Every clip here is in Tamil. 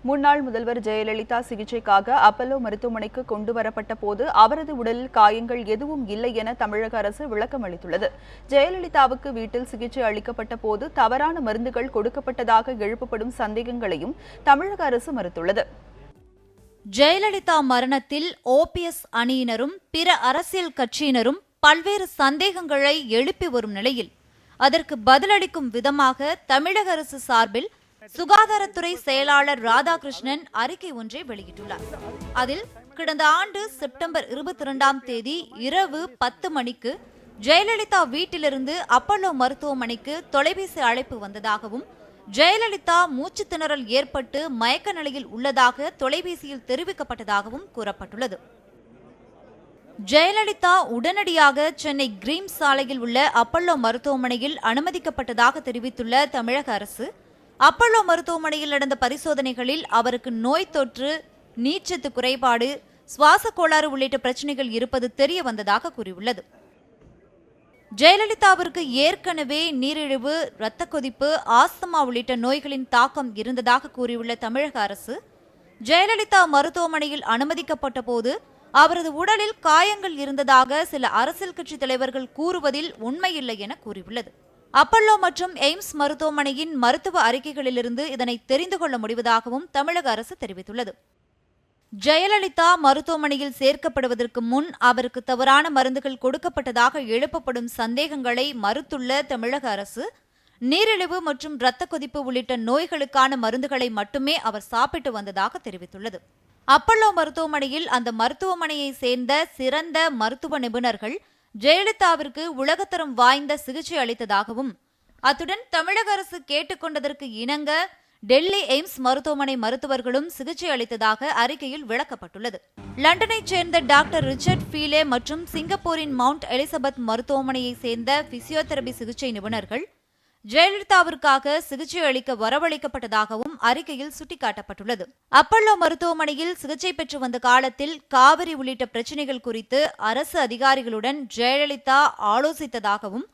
முன்னாள் முதல்வர் ஜெயலலிதா சிகிச்சைக்காக அப்பல்லோ மருத்துவமனைக்கு கொண்டு வரப்பட்ட போது அவரது உடலில் காயங்கள் எதுவும் இல்லை என தமிழக அரசு விளக்கம் அளித்துள்ளது. ஜெயலலிதாவுக்கு வீட்டில் சிகிச்சை அளிக்கப்பட்ட போது தவறான மருந்துகள் கொடுக்கப்பட்டதாக எழுப்பப்படும் சந்தேகங்களையும் தமிழக அரசு மறுத்துள்ளது. ஜெயலலிதா மரணத்தில் ஓபிஎஸ் அணியினரும் பிற அரசியல் கட்சியினரும் பல்வேறு சந்தேகங்களை எழுப்பி வரும் நிலையில் அதற்கு பதிலளிக்கும் விதமாக தமிழக அரசு சார்பில் சுகாதாரத்துறை செயலாளர் ராதாகிருஷ்ணன் அறிக்கை ஒன்றை வெளியிட்டுள்ளார். அதில் கடந்த ஆண்டு செப்டம்பர் 22ஆம் தேதி இரவு 10 மணிக்கு ஜெயலலிதா வீட்டிலிருந்து அப்பல்லோ மருத்துவமனைக்கு தொலைபேசி அழைப்பு வந்ததாகவும், ஜெயலலிதா மூச்சு திணறல் ஏற்பட்டு மயக்க நிலையில் உள்ளதாக தொலைபேசியில் தெரிவிக்கப்பட்டதாகவும் கூறப்பட்டுள்ளது. ஜெயலலிதா உடனடியாக சென்னை கிரீம் சாலையில் உள்ள அப்பல்லோ மருத்துவமனையில் அனுமதிக்கப்பட்டதாக தெரிவித்துள்ள தமிழக அரசு, அப்பல்லோ மருத்துவமனையில் நடந்த பரிசோதனைகளில் அவருக்கு நோய் தொற்று, நீர்ச்சத்து குறைபாடு, சுவாச கோளாறு உள்ளிட்ட பிரச்சனைகள் இருப்பது தெரிய வந்ததாக கூறியுள்ளது. ஜெயலலிதாவிற்கு ஏற்கனவே நீரிழிவு, இரத்த கொதிப்பு, ஆஸ்துமா உள்ளிட்ட நோய்களின் தாக்கம் இருந்ததாக கூறியுள்ள தமிழக அரசு, ஜெயலலிதா மருத்துவமனையில் அனுமதிக்கப்பட்ட போது அவரது உடலில் காயங்கள் இருந்ததாக சில அரசியல் கட்சி தலைவர்கள் கூறுவதில் உண்மையில்லை என கூறியுள்ளது. அப்பல்லோ மற்றும் எய்ம்ஸ் மருத்துவமனையின் மருத்துவ அறிக்கைகளிலிருந்து இதனை தெரிந்து கொள்ள முடிவதாகவும் தமிழக அரசு தெரிவித்துள்ளது. ஜெயலலிதா மருத்துவமனையில் சேர்க்கப்படுவதற்கு முன் அவருக்கு தவறான மருந்துகள் கொடுக்கப்பட்டதாக எழுப்பப்படும் சந்தேகங்களை மறுத்துள்ள தமிழக அரசு, நீரிழிவு மற்றும் இரத்த கொதிப்பு உள்ளிட்ட நோய்களுக்கான மருந்துகளை மட்டுமே அவர் சாப்பிட்டு வந்ததாக தெரிவித்துள்ளது. அப்பல்லோ மருத்துவமனையில் அந்த மருத்துவமனையை சேர்ந்த சிறந்த மருத்துவ நிபுணர்கள் ஜெயலலிதாவிற்கு உலகத்தரம் வாய்ந்த சிகிச்சை அளித்ததாகவும், அத்துடன் தமிழக அரசு கேட்டுக்கொண்டதற்கு இணங்க டெல்லி எய்ம்ஸ் மருத்துவமனை மருத்துவர்களும் சிகிச்சை அளித்ததாக அறிக்கையில் விளக்கப்பட்டுள்ளது. லண்டனைச் சேர்ந்த டாக்டர் ரிச்சர்ட் ஃபீலே மற்றும் சிங்கப்பூரின் மவுண்ட் எலிசபெத் மருத்துவமனையை சேர்ந்த பிசியோதெரபி சிகிச்சை நிபுணர்கள் ஜெயலலிதாவிற்காக சிகிச்சை அளிக்க வரவழைக்கப்பட்டதாகவும் அறிக்கையில் சுட்டிக்காட்டப்பட்டுள்ளது. அப்பல்லோ மருத்துவமனையில் சிகிச்சை பெற்று வந்த காலத்தில் காவிரி உள்ளிட்ட பிரச்சினைகள் குறித்து அரசு அதிகாரிகளுடன் ஜெயலலிதா ஆலோசித்ததாகவும்,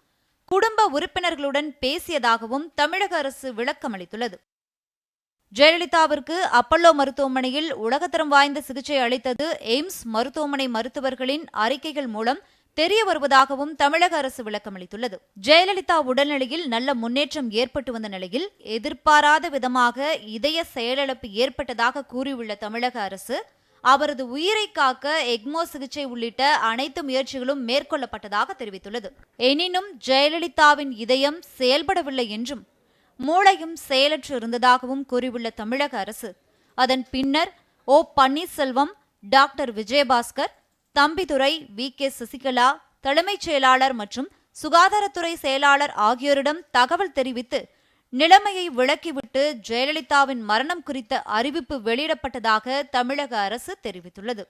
குடும்ப உறுப்பினர்களுடன் பேசியதாகவும் தமிழக அரசு விளக்கம் அளித்துள்ளது. ஜெயலலிதாவிற்கு அப்பல்லோ மருத்துவமனையில் உலகத்தரம் வாய்ந்த சிகிச்சை அளித்தது எய்ம்ஸ் மருத்துவமனை மருத்துவர்களின் அறிக்கைகள் மூலம் தெரிய வருவதாகவும் தமிழக அரசு விளக்கமளித்துள்ளது. ஜெயலலிதா உடல்நிலையில் நல்ல முன்னேற்றம் ஏற்பட்டு வந்த நிலையில் எதிர்பாராத விதமாக இதய செயலிழப்பு ஏற்பட்டதாக கூறியுள்ள தமிழக அரசு, அவரது உயிரை காக்க எக்மோ சிகிச்சை உள்ளிட்ட அனைத்து முயற்சிகளும் மேற்கொள்ளப்பட்டதாக தெரிவித்துள்ளது. எனினும் ஜெயலலிதாவின் இதயம் செயல்படவில்லை என்றும் மூளையும் செயலற்று இருந்ததாகவும் கூறியுள்ள தமிழக அரசு, அதன் பின்னர் ஓ பன்னீர்செல்வம், டாக்டர் விஜயபாஸ்கர், தம்பிதுரை, வி.கே. சசிகலா, தலைமைச் செயலாளர் மற்றும் சுகாதாரத்துறை செயலாளர் ஆகியோரிடம் தகவல் தெரிவித்து நிலைமையை விளக்கிவிட்டு ஜெயலலிதாவின் மரணம் குறித்த அறிவிப்பு வெளியிடப்பட்டதாக தமிழக அரசு தெரிவித்துள்ளது.